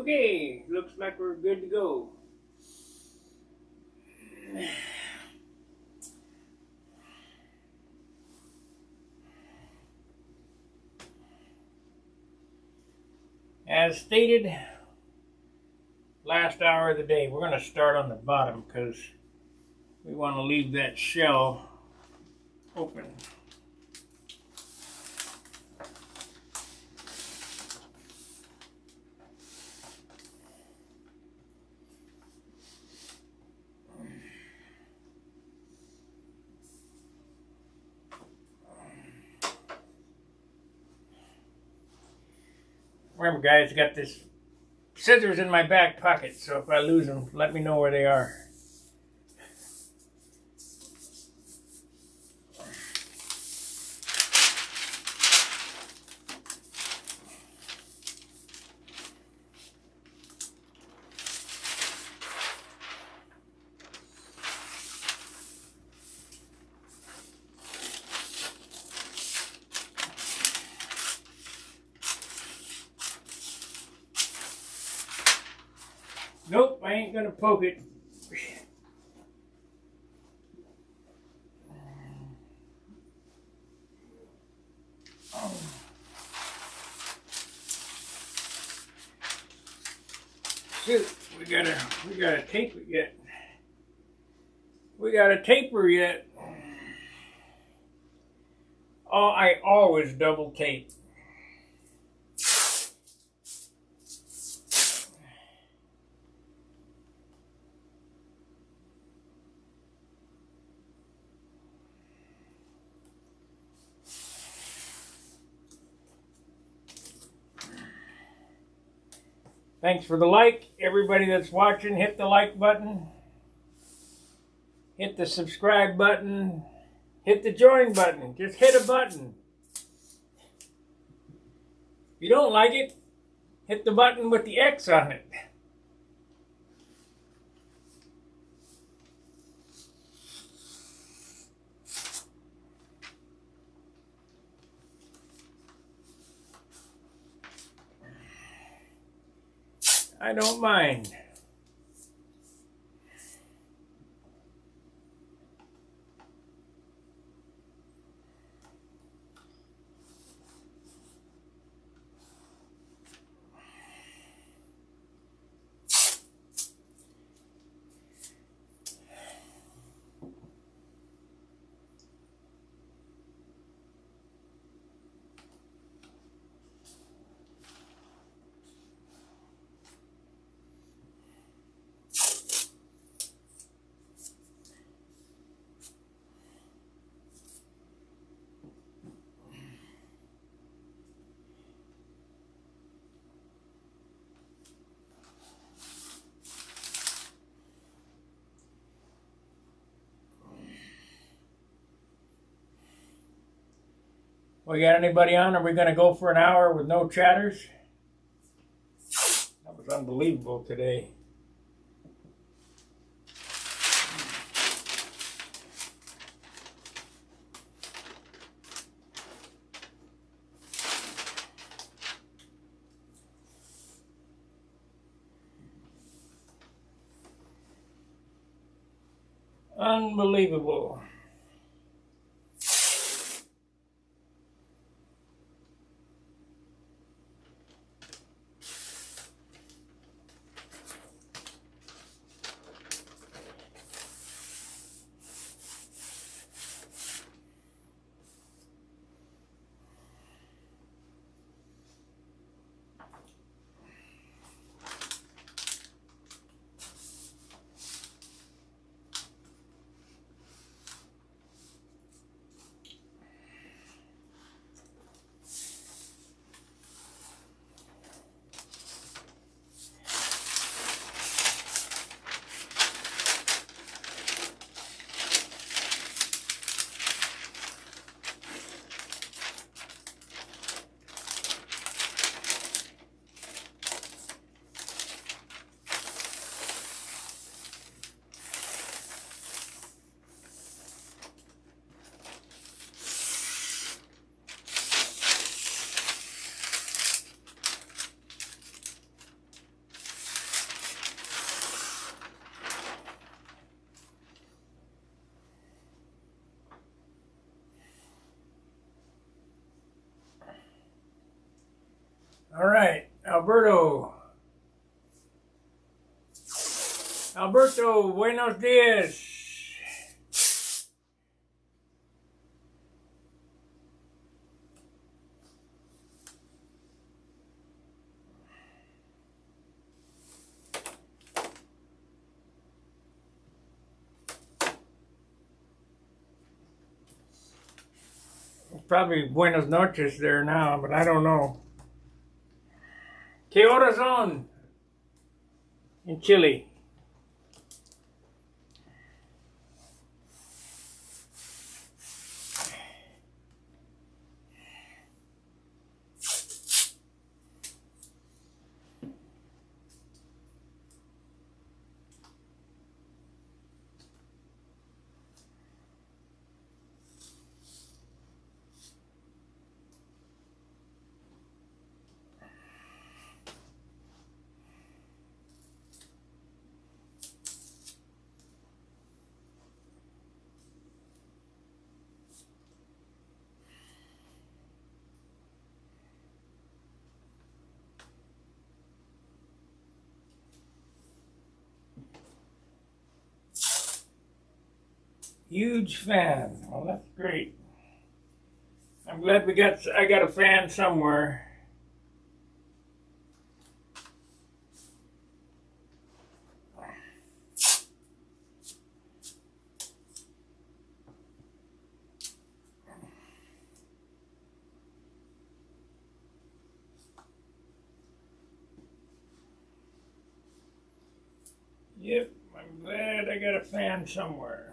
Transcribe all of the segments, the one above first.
Okay, looks like we're good to go. As stated, last hour of the day, we're going to start on the bottom because we want to leave that shell open. Remember, guys, I got this scissors in my back pocket, so if I lose them, let me know where they are. Nope, I ain't gonna poke it. Shoot, we gotta tape it yet. We gotta taper yet. Oh, I always double tape. Thanks for the like. Everybody that's watching, hit the like button. Hit the subscribe button. Hit the join button. Just hit a button. If you don't like it, hit the button with the X on it. I don't mind. We got anybody on? Are we going to go for an hour with no chatters? That was unbelievable today. Unbelievable. All right, Alberto. Alberto, buenos dias. Probably buenos noches there now, but I don't know. ¿Qué horas son in Chile? Huge fan. Well, that's great. I'm glad I got a fan somewhere. Yep, I'm glad I got a fan somewhere.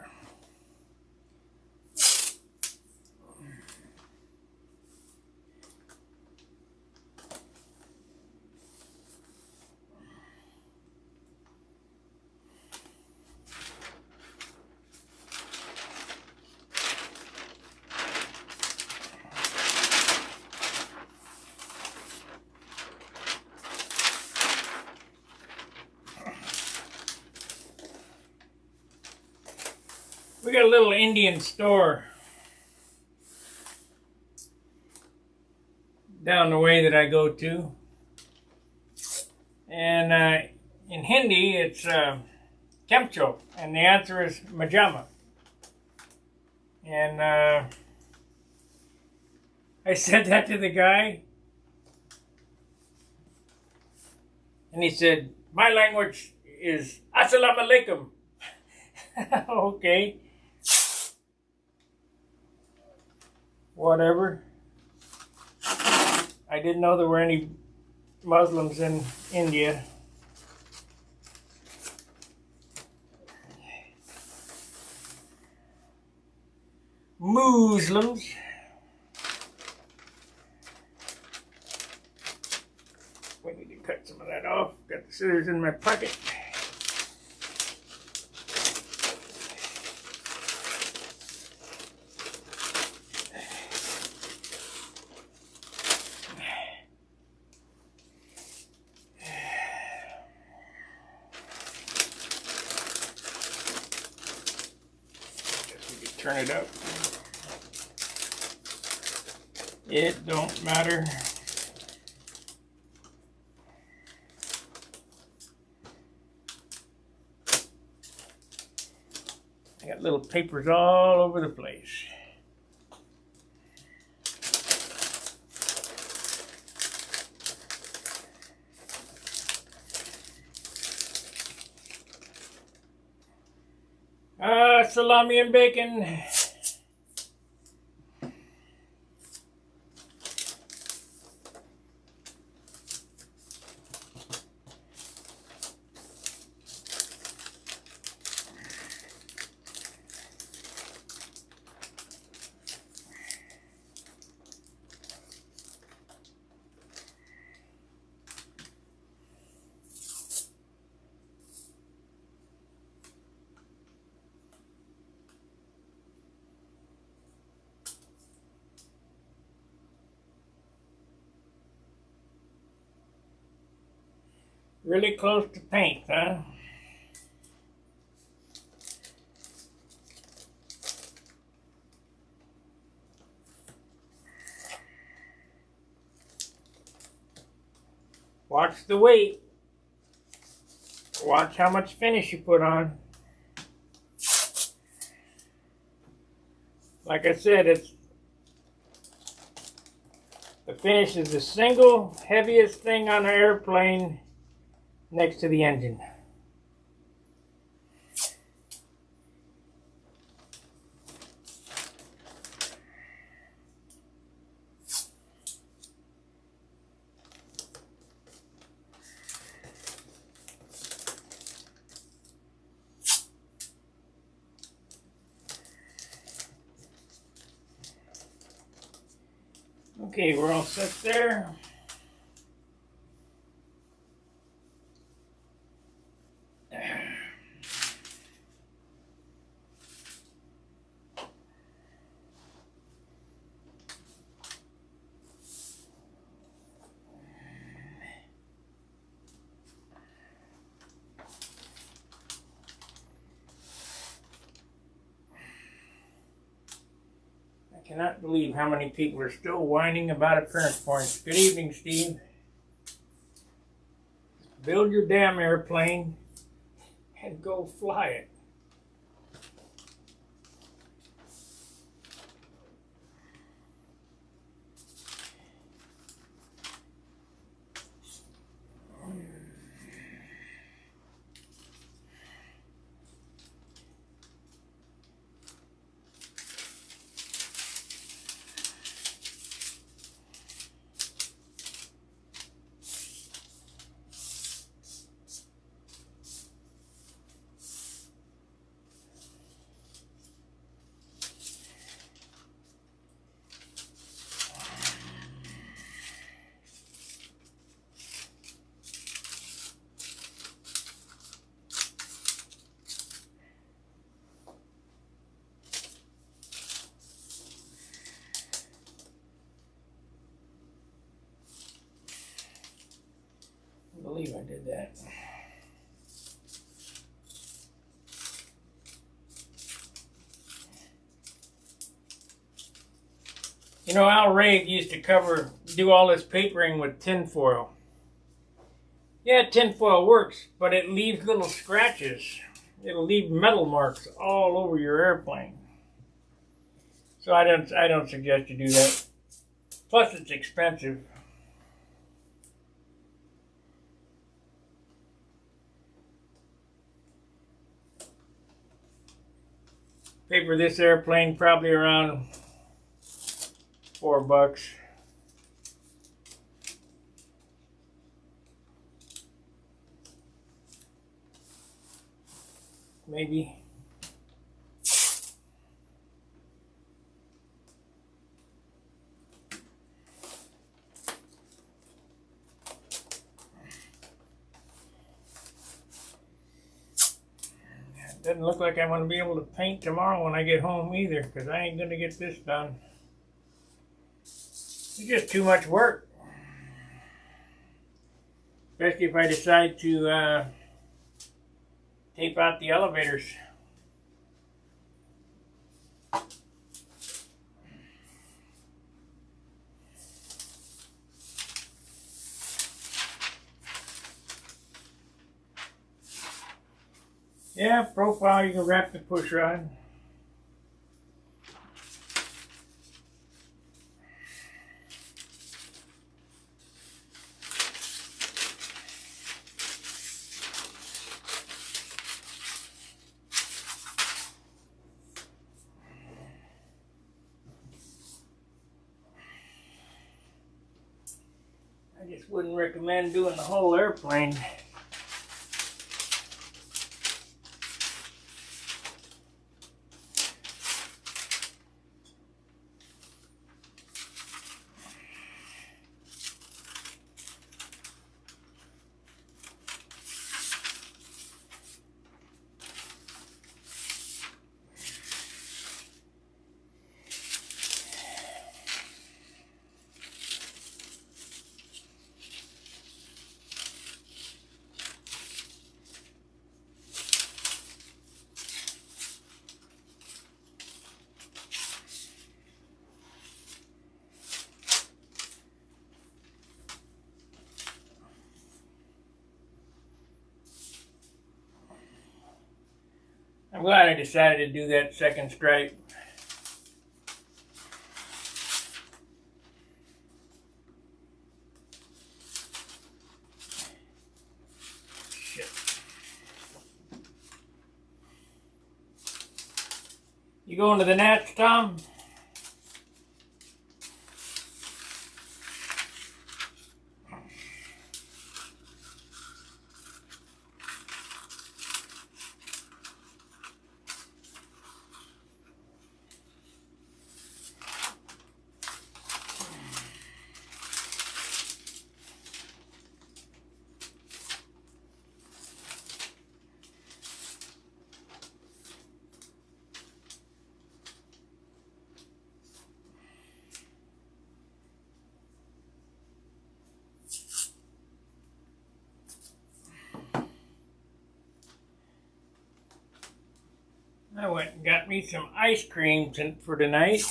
We got a little Indian store down the way that I go to. And in Hindi, it's Kemcho, and the answer is Majama. And I said that to the guy, and he said, my language is Assalamu Alaikum. Okay. Whatever. I didn't know there were any Muslims in India. Muslims. We need to cut some of that off. Got the scissors in my pocket. Turn it up. It don't matter. I got little papers all over the place. Salami and bacon. Really close to paint, huh? Watch the weight. Watch how much finish you put on. Like I said, the finish is the single heaviest thing on an airplane next to the engine. Okay, we're all set there. I cannot believe how many people are still whining about appearance points. Good evening, Steve. Build your damn airplane and go fly it. I believe I did that. You know, Al Ray used to do all this papering with tin foil. Yeah, tin foil works, but it leaves little scratches. It'll leave metal marks all over your airplane. So I don't suggest you do that. Plus, it's expensive. Paper this airplane probably around $4. Maybe. Doesn't look like I'm going to be able to paint tomorrow when I get home either, because I ain't going to get this done. It's just too much work. Especially if I decide to tape out the elevators. Yeah, profile, you can wrap the push rod. I just wouldn't recommend doing the whole airplane. I'm glad I decided to do that second stripe. Shit. You going to the Nats, Tom? I went and got me some ice cream for tonight.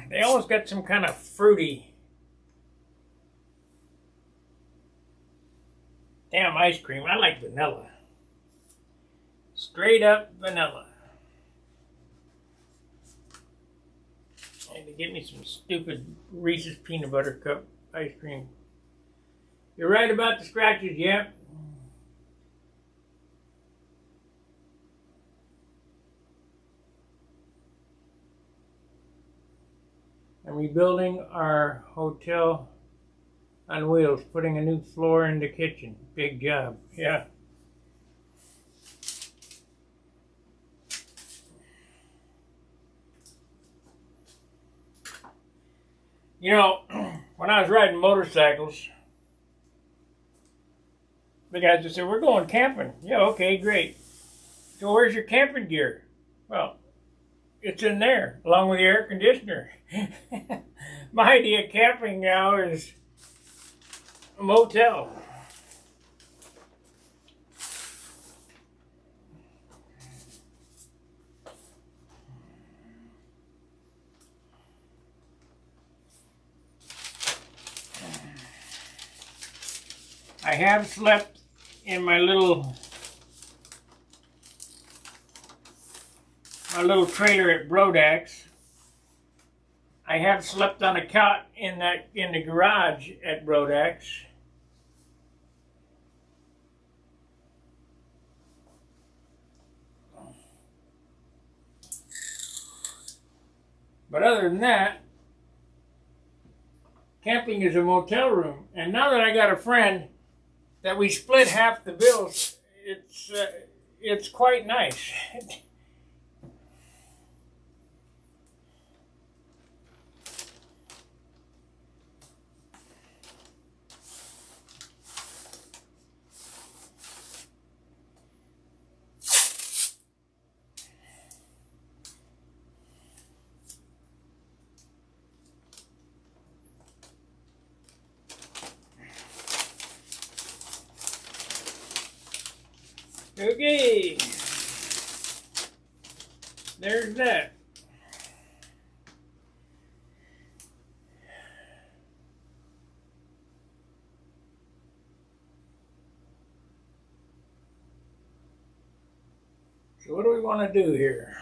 They always got some kind of fruity, damn ice cream. I like vanilla. Straight up vanilla. And to get me some stupid Reese's Peanut Butter Cup ice cream. You're right about the scratches, yeah. I'm rebuilding our hotel on wheels, putting a new floor in the kitchen. Big job, yeah. You know, when I was riding motorcycles, the guys would say, "We're going camping." Yeah, okay, great. So where's your camping gear? Well, it's in there, along with the air conditioner. My idea of camping now is a motel. I have slept in my little trailer at Brodax. I have slept on a cot in the garage at Brodax. But other than that, camping is a motel room. And now that I got a friend that we split half the bills, it's quite nice. Okay, there's that. So what do we want to do here?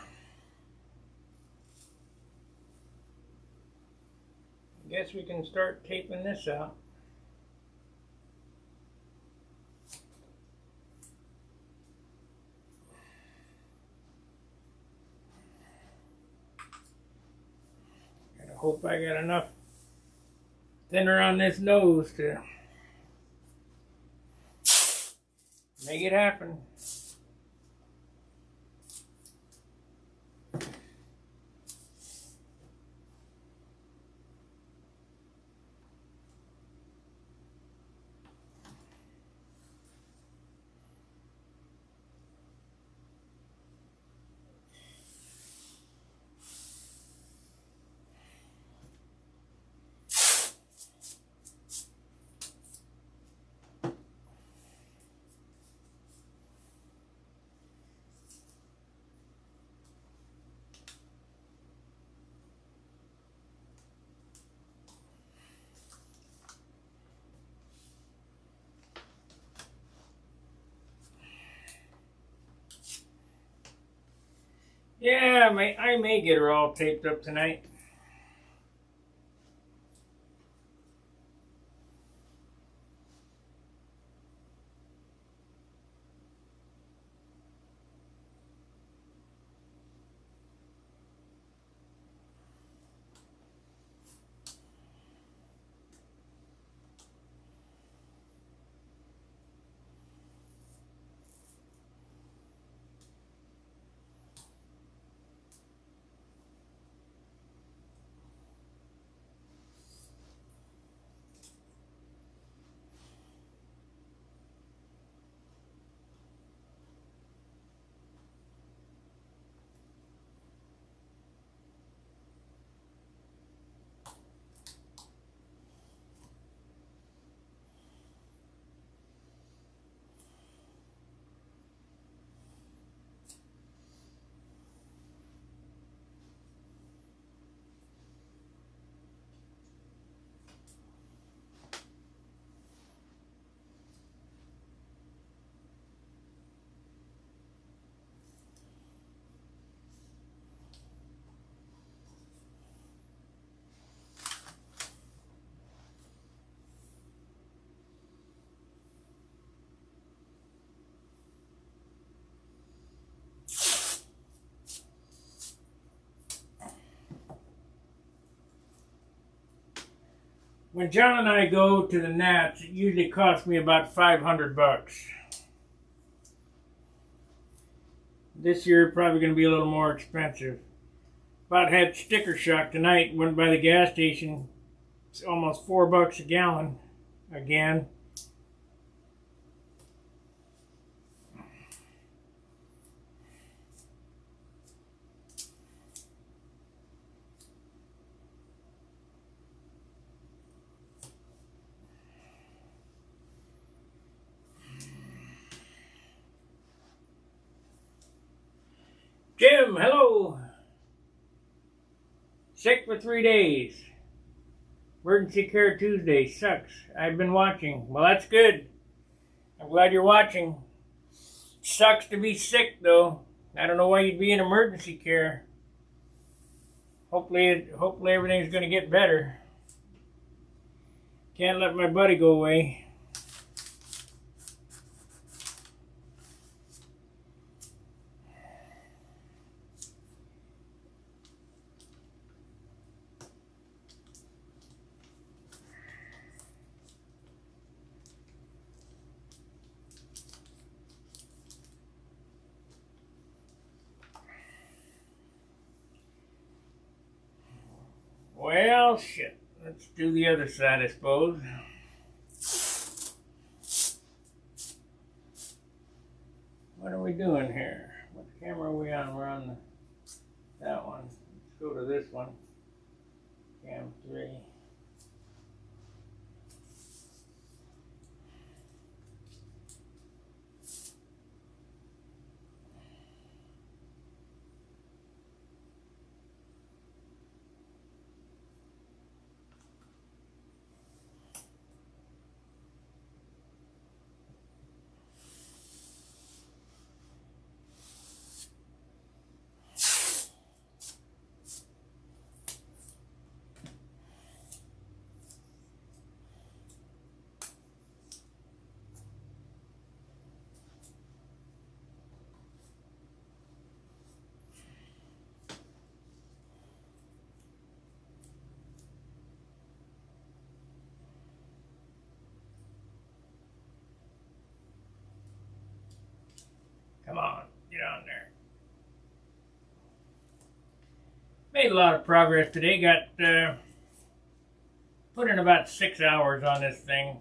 I guess we can start taping this out. Hope I got enough thinner on this nose to make it happen. Yeah, I may get her all taped up tonight. When John and I go to the Nats, it usually costs me about $500. This year, probably going to be a little more expensive. About had sticker shock tonight. Went by the gas station. It's almost $4 a gallon again. Jim, hello. Sick for 3 days. Emergency care Tuesday. Sucks. I've been watching. Well, that's good. I'm glad you're watching. Sucks to be sick, though. I don't know why you'd be in emergency care. Hopefully everything's going to get better. Can't let my buddy go away. Well, shit. Let's do the other side, I suppose. What are we doing here? What camera are we on? We're on that one. Let's go to this one. Cam 3. Come on, get on there. Made a lot of progress today. Got put in about 6 hours on this thing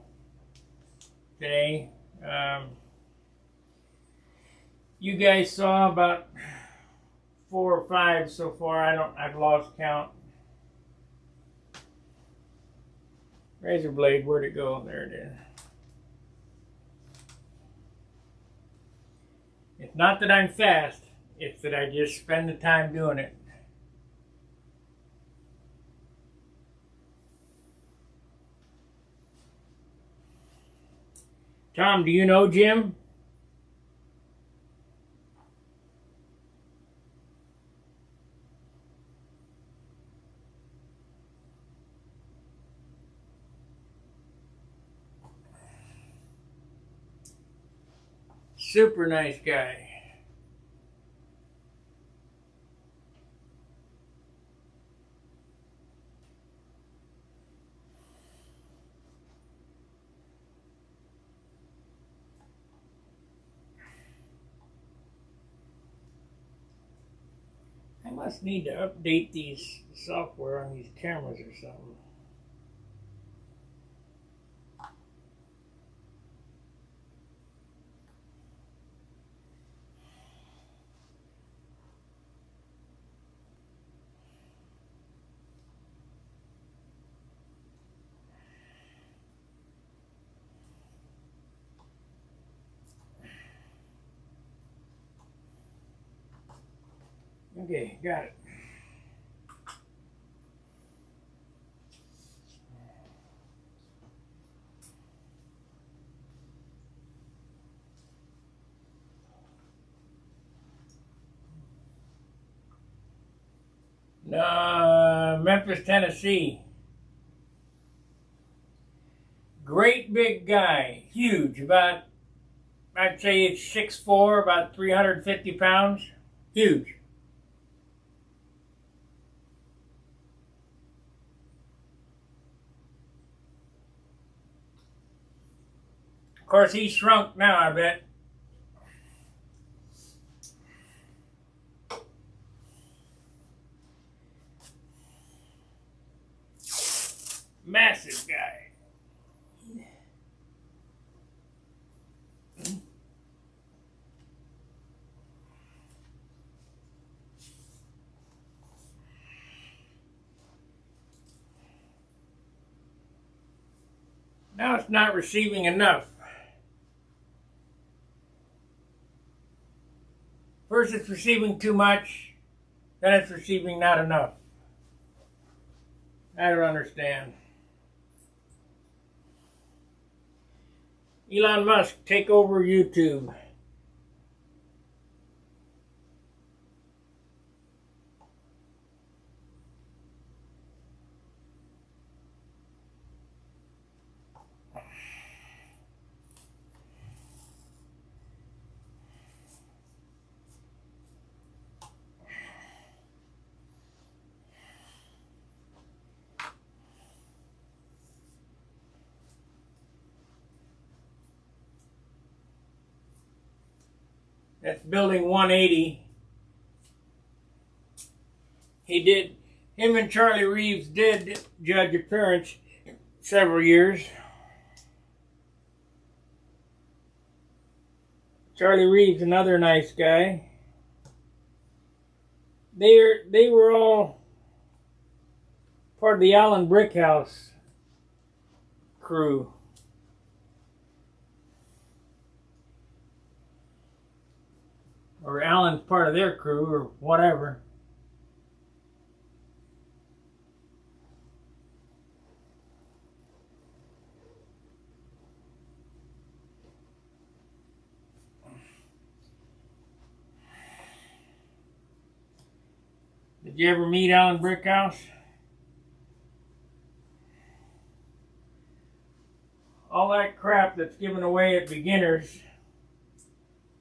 today. You guys saw about 4 or 5 so far. I've lost count. Razor blade, where'd it go? There it is. It's not that I'm fast, it's that I just spend the time doing it. Tom, do you know Jim? Super nice guy. I must need to update these software on these cameras or something. Okay, got it. Memphis, Tennessee. Great big guy, huge, about, I'd say it's 6'4", about 350 pounds, huge. Of course, he's shrunk now, I bet. Massive guy. Now it's not receiving enough. First it's receiving too much, then it's receiving not enough. I don't understand. Elon Musk, take over YouTube. That's building 180. Him and Charlie Reeves did judge appearance several years. Charlie Reeves, another nice guy. They were all part of the Allen Brickhouse crew. Or Alan's part of their crew, or whatever. Did you ever meet Alan Brickhouse? All that crap that's given away at beginners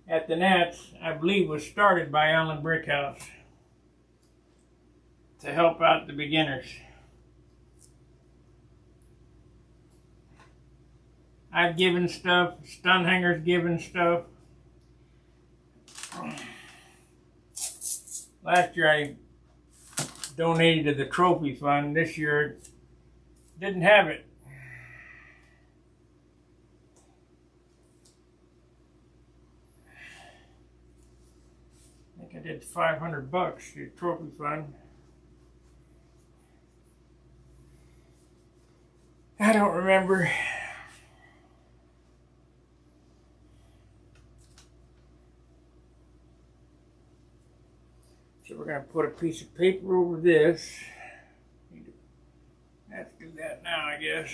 at the Nats, I believe, was started by Alan Brickhouse to help out the beginners. I've given stuff, Stunhanger's given stuff. Last year I donated to the trophy fund. This year didn't have it. I think I did $500 to the trophy fund. I don't remember. So we're going to put a piece of paper over this. Let's do that now, I guess.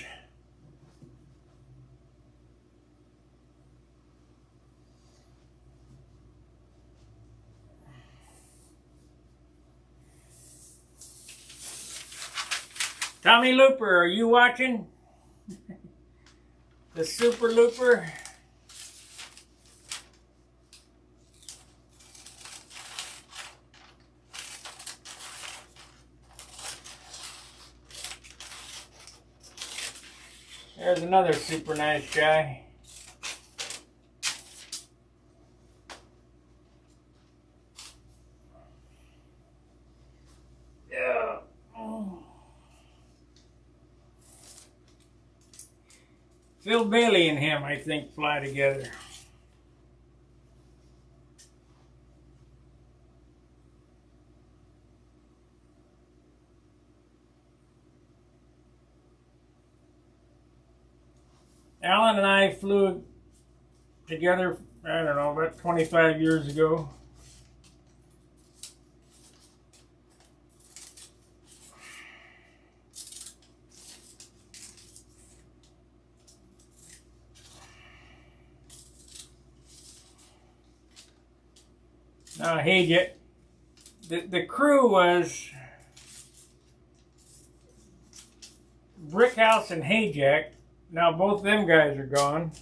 Tommy Looper, are you watching? The Super Looper? There's another super nice guy. Yeah. Phil Bailey and him, I think, fly together. Alan and I flew together, I don't know, about 25 years ago. Now, hey, the crew was Brickhouse and Hayjack. Now both them guys are gone.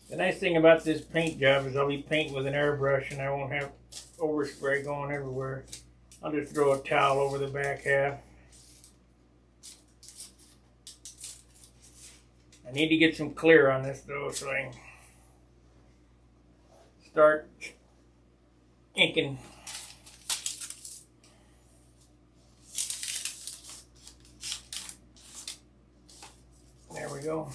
The nice thing about this paint job is I'll be painting with an airbrush and I won't have overspray going everywhere. I'll just throw a towel over the back half. I need to get some clear on this though so I can start inking. There we go.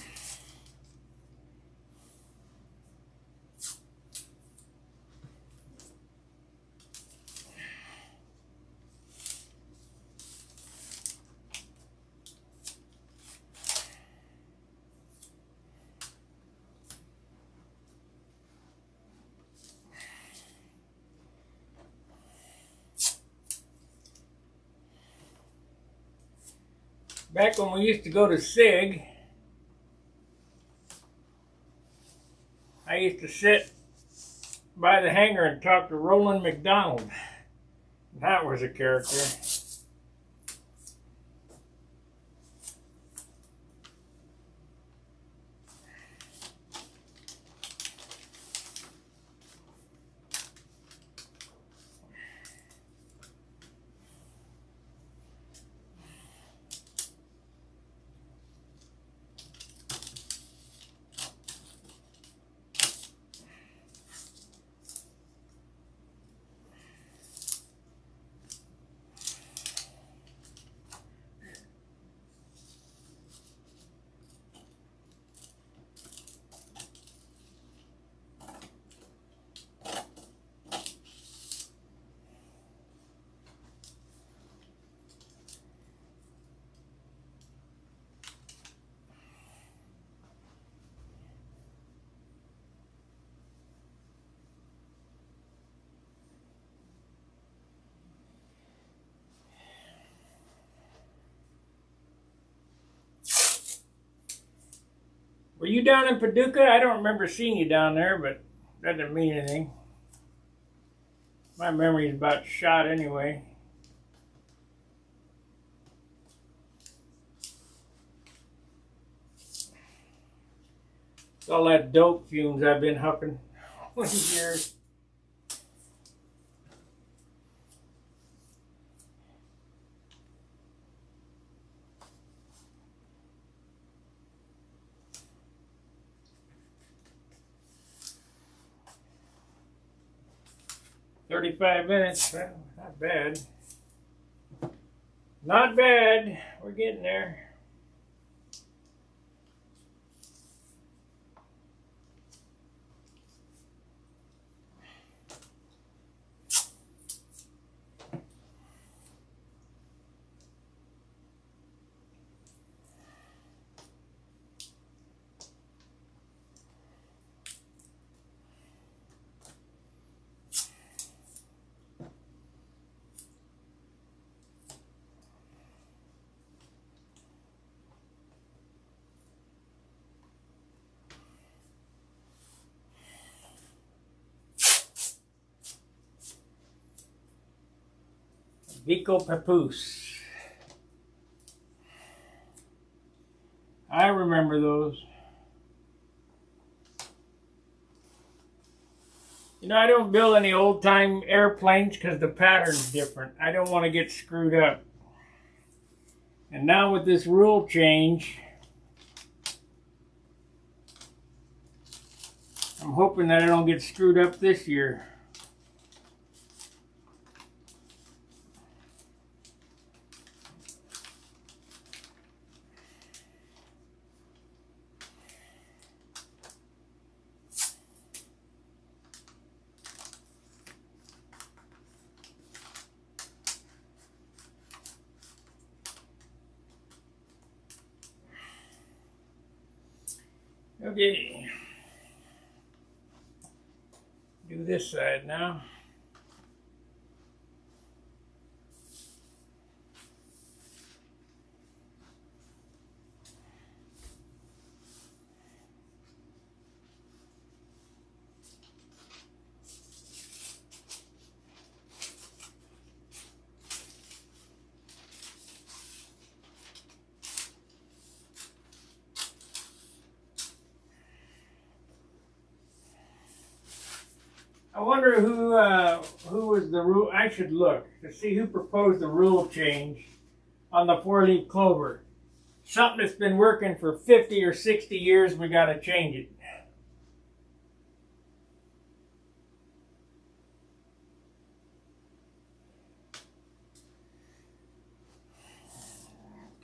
Back when we used to go to SIG, I used to sit by the hangar and talk to Roland McDonald. That was a character. 'Were you down in Paducah? I don't remember seeing you down there, but that didn't mean anything. My memory is about shot anyway. It's all that dope fumes I've been huffing all these years. "35 minutes, well, not bad. Not bad, we're getting there." Vico Papoose. I remember those. You know, I don't build any old-time airplanes because the pattern's different. I don't want to get screwed up. And now with this rule change, I'm hoping that I don't get screwed up this year. Okay, do this side now. I wonder who was the rule. I should look to see who proposed the rule change on the 4-leaf clover. Something that's been working for 50 or 60 years, we got to change it.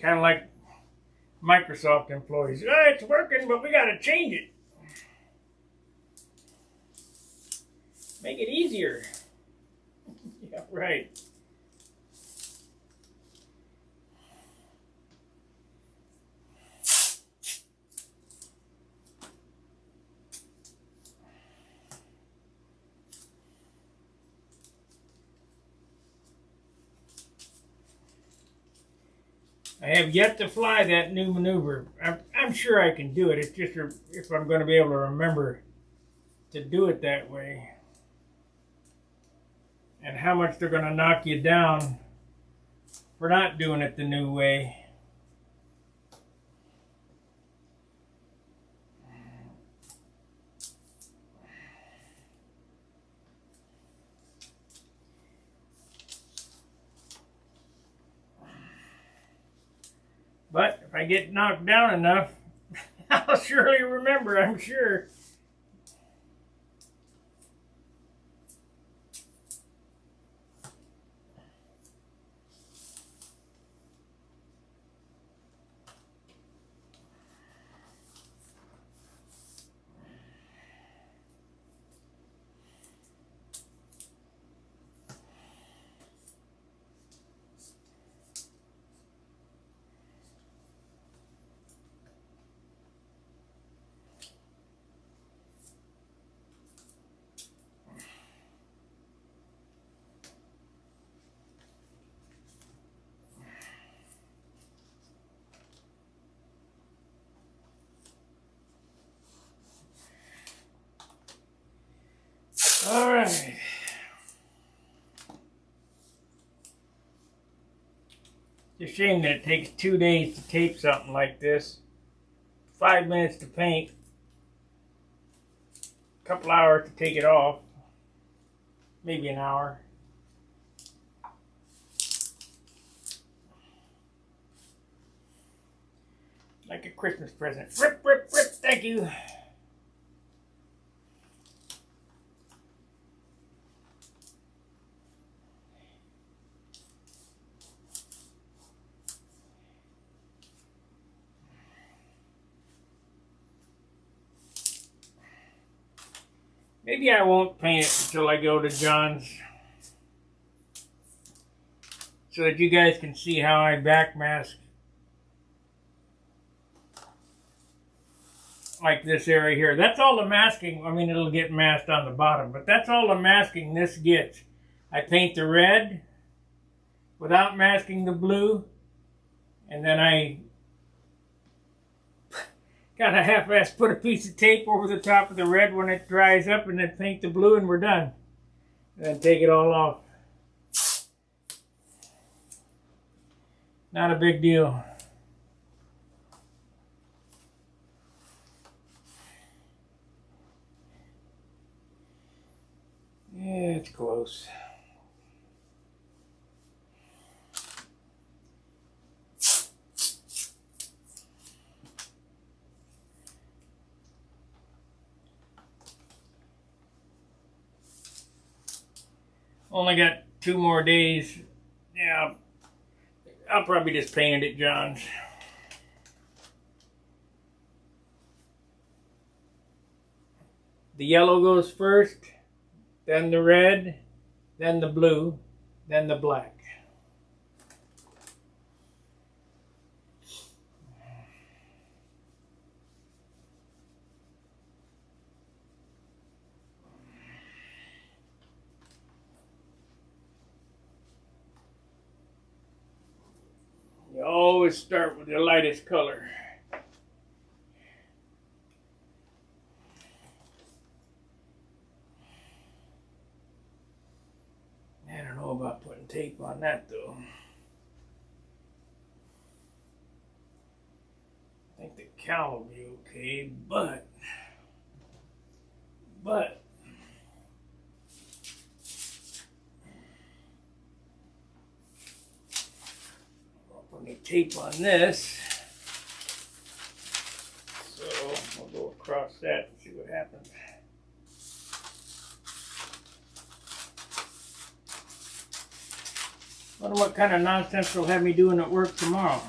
Kind of like Microsoft employees. Oh, it's working, but we got to change it. Make it easier. Yeah, right. I have yet to fly that new maneuver. I'm sure I can do it. It's just if I'm going to be able to remember to do it that way. And how much they're going to knock you down for not doing it the new way. But if I get knocked down enough, I'll surely remember, I'm sure. All right. It's a shame that it takes 2 days to tape something like this. 5 minutes to paint. A couple hours to take it off. Maybe an hour. Like a Christmas present. Rip, rip, rip. Thank you. Maybe I won't paint it until I go to John's, so that you guys can see how I backmask like this area here. That's all the masking. I mean, it'll get masked on the bottom, but that's all the masking this gets. I paint the red without masking the blue, and then I kind of half-assed put a piece of tape over the top of the red when it dries up, and then paint the blue, and we're done. And then take it all off. Not a big deal. Yeah, it's close. Only got 2 more days. Yeah, I'll probably just paint it at John's. The yellow goes first, then the red, then the blue, then the black. You always start with the lightest color. I don't know about putting tape on that though. I think the cowl will be okay, but I'll put any tape on this. So we'll go across that and see what happens. Wonder what kind of nonsense they'll have me doing at work tomorrow.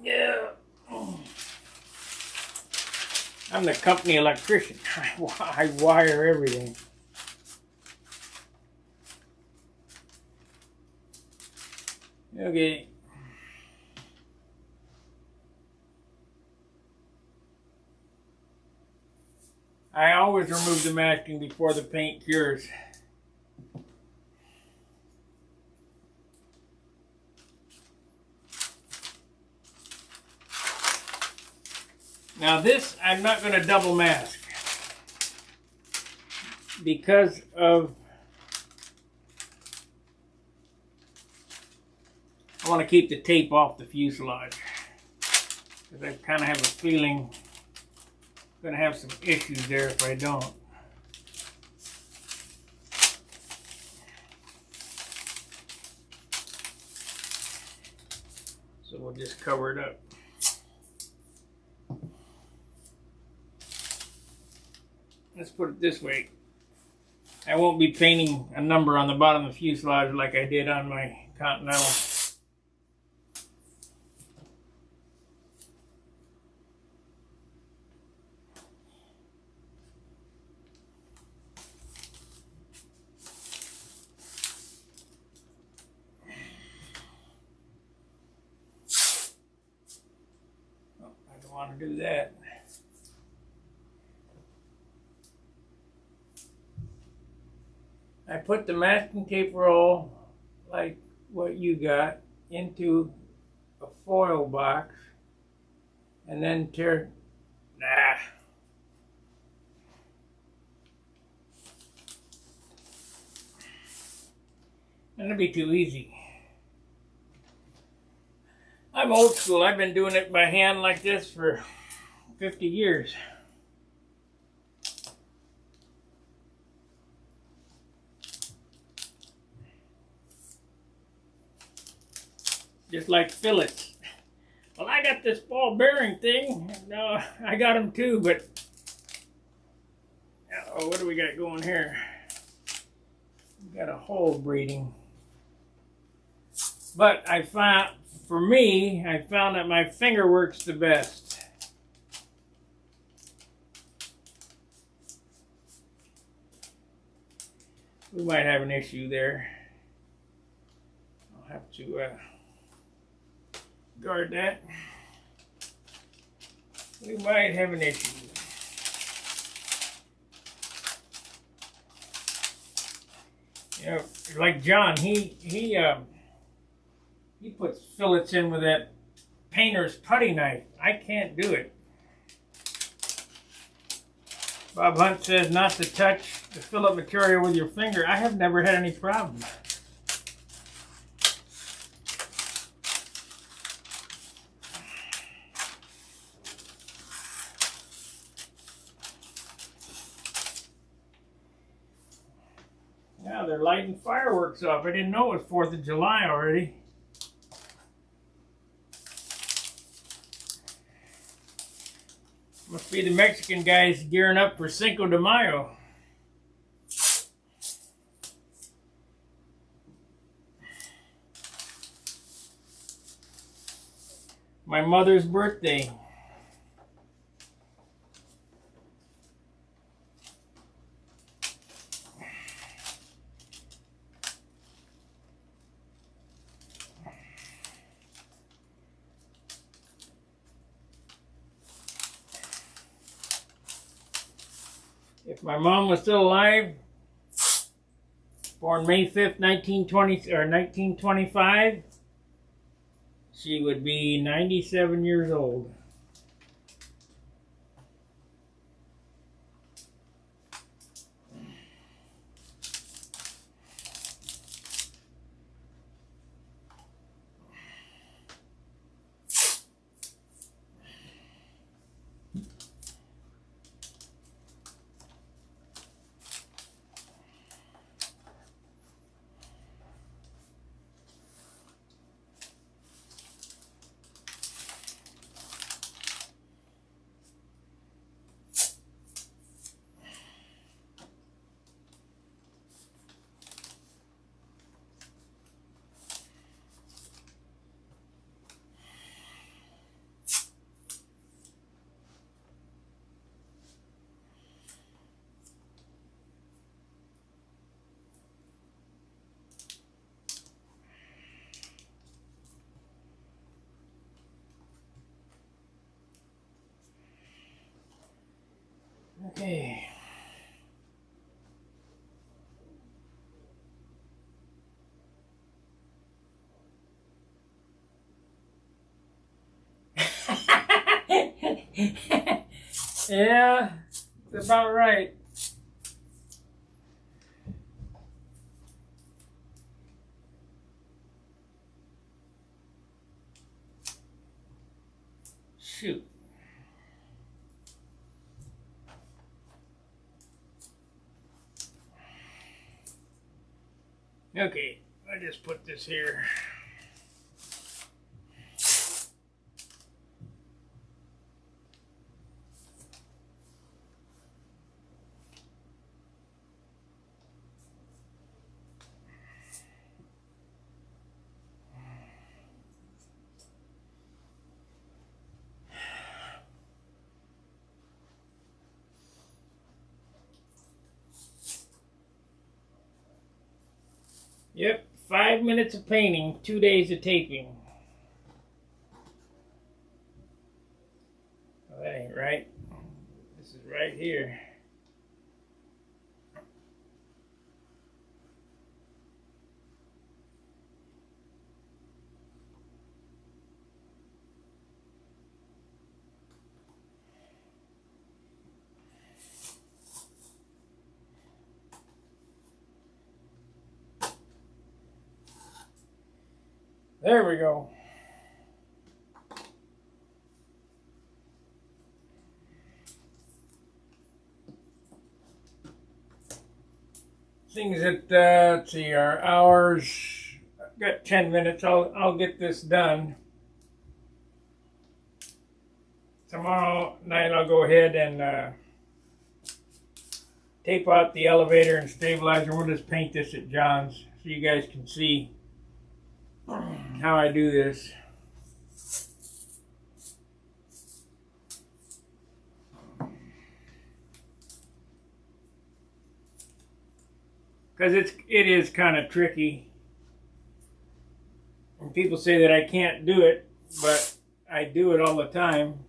Yeah. I'm the company electrician. I wire everything. Okay. I always remove the masking before the paint cures. Now this, I'm not going to double mask because of, I want to keep the tape off the fuselage because I kind of have a feeling I'm going to have some issues there if I don't. So we'll just cover it up. Let's put it this way. I won't be painting a number on the bottom of the fuselage like I did on my Continental. Oh, I don't want to do that. I put the masking tape roll, like what you got, into a foil box and then tear. That'll be too easy. I'm old school. I've been doing it by hand like this for 50 years. Just like fillets. Well, I got this ball bearing thing. No, I got them too, but oh, what do we got going here? We got a hole breeding. But I found, for me, I found that my finger works the best. We might have an issue there. I'll have to guard that. We might have an issue. You know, like John, he puts fillets in with that painter's putty knife. I can't do it. Bob Hunt says not to touch to fill up material with your finger, I have never had any problems. Yeah, they're lighting fireworks off. I didn't know it was 4th of July already. Must be the Mexican guys gearing up for Cinco de Mayo. My mother's birthday. If my mom was still alive, born May 5th, 1925, she would be 97 years old. Okay. Yeah, that's about right. Shoot. Okay, I just put this here. Yep, 5 minutes of painting, 2 days of taping. Oh, that ain't right. This is right here. There we go. Things that let's see, our hours. I've got 10 minutes. I'll get this done. Tomorrow night I'll go ahead and tape out the elevator and stabilizer. We'll just paint this at John's so you guys can see how I do this. Because it is kind of tricky. And people say that I can't do it, but I do it all the time.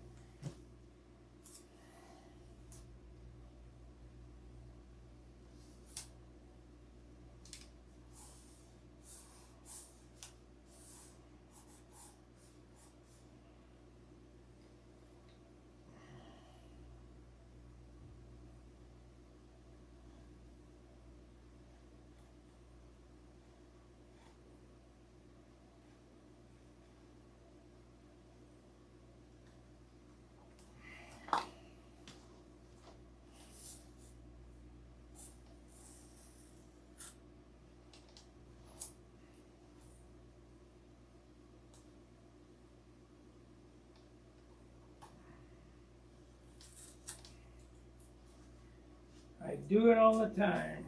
do it all the time.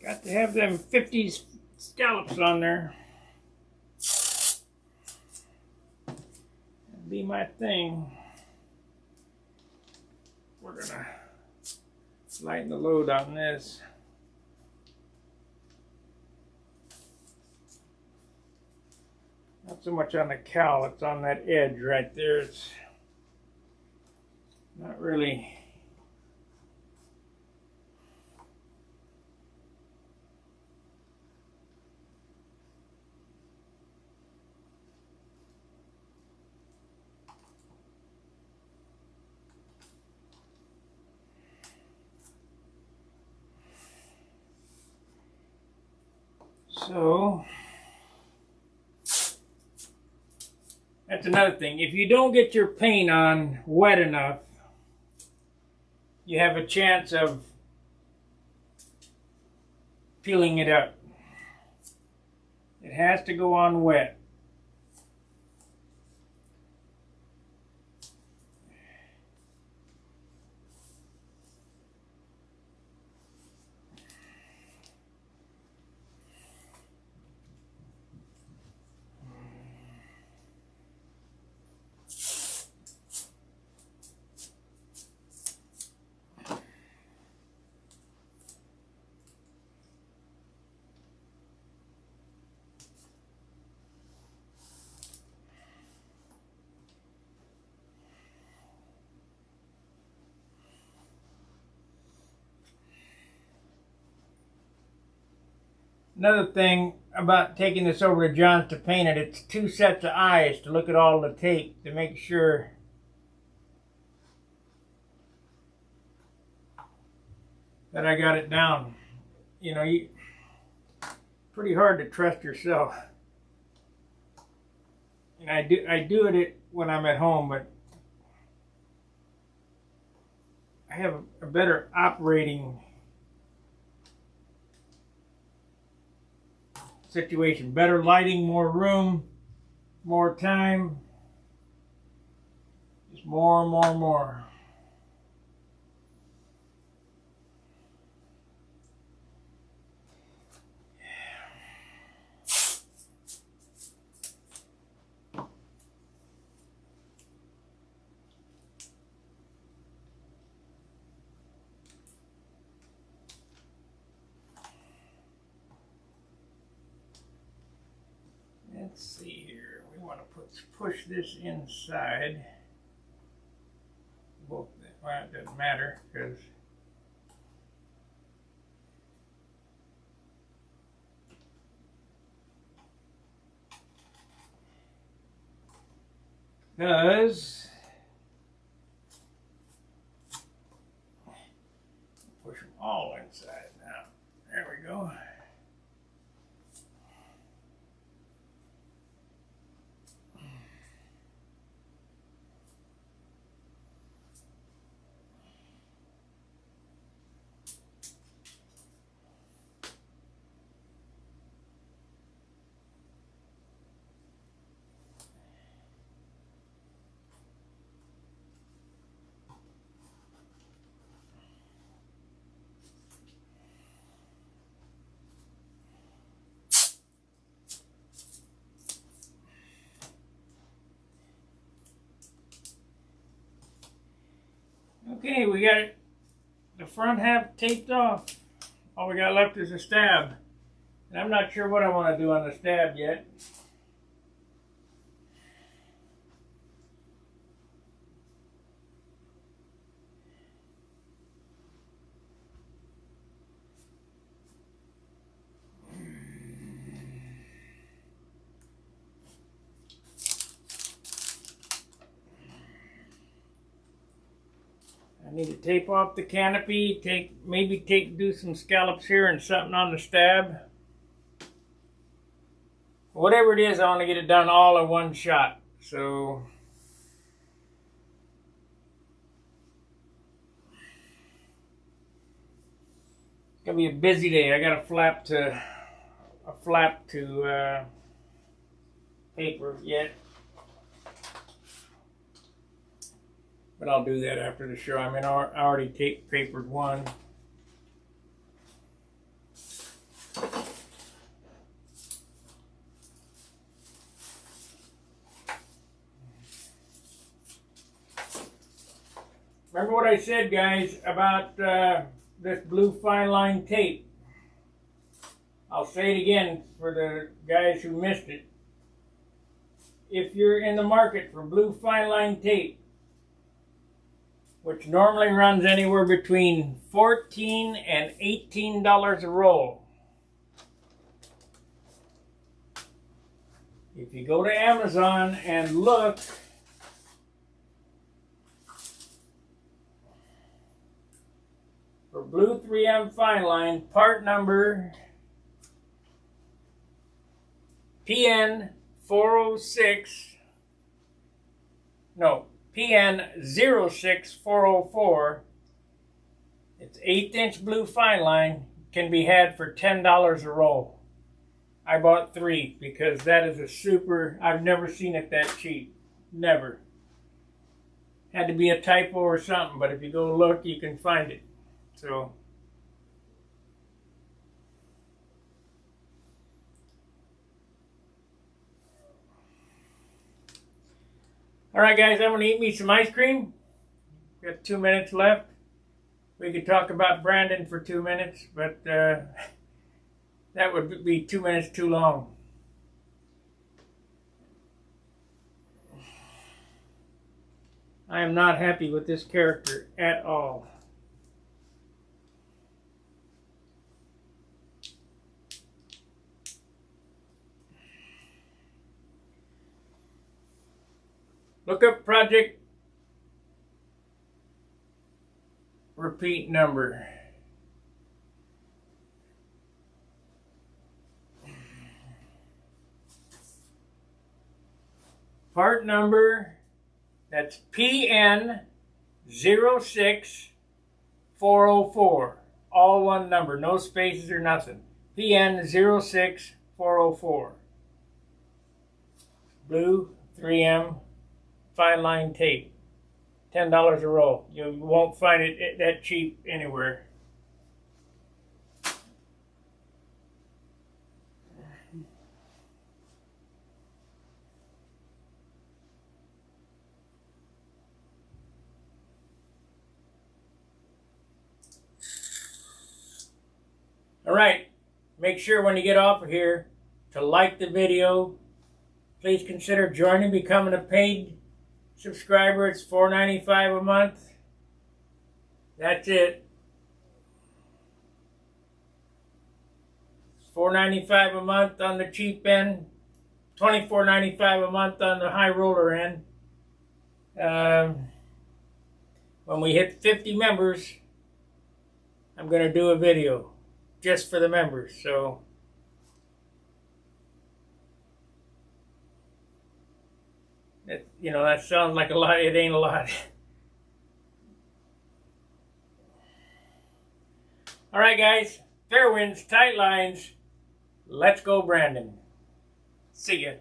Got to have them 50s scallops on there. That'd be my thing. We're gonna lighten the load on this. Not so much on the cowl, it's on that edge right there. It's not really. So that's another thing. If you don't get your paint on wet enough, you have a chance of peeling it up. It has to go on wet. Another thing about taking this over to John's to paint it, it's 2 sets of eyes to look at all the tape to make sure that I got it down. You know, pretty hard to trust yourself. And I do it when I'm at home, but I have a better operating situation. Better lighting, more room, more time. Just more and more and more. Let's see here. We want to push this inside. Both, well, it doesn't matter because push them all inside now. There we go. Okay, we got it, the front half taped off. All we got left is a stab. And I'm not sure what I want to do on the stab yet. I need to tape off the canopy, do some scallops here and something on the stab. Whatever it is, I want to get it done all in one shot. So gonna be a busy day. I got a flap to paper yet, but I'll do that after the show. I mean, I already papered one. Remember what I said, guys, about this blue fine line tape. I'll say it again for the guys who missed it. If you're in the market for blue fine line tape, which normally runs anywhere between $14 and $18 a roll, if you go to Amazon and look for blue 3M fine line, part number PN 06404, it's 1/8 inch blue fine line, can be had for $10 a roll. I bought 3 because that is a super, I've never seen it that cheap. Never. Had to be a typo or something, but if you go look, you can find it. So, alright guys, I'm going to eat me some ice cream. Got 2 minutes left. We could talk about Brandon for 2 minutes, but that would be 2 minutes too long. I am not happy with this character at all. Look up project repeat number. Part number, that's PN 06404. All one number, no spaces or nothing. PN 06404. Blue 3M fine line tape. $10 a roll. You won't find it that cheap anywhere. Alright, make sure when you get off of here to like the video. Please consider joining, becoming a paid subscriber. It's $4.95 a month. That's it. It's $4.95 a month on the cheap end, $24.95 a month on the high roller end. When we hit 50 members, I'm going to do a video just for the members. So you know, that sounds like a lot. It ain't a lot. All right, guys. Fair winds, tight lines. Let's go, Brandon. See ya.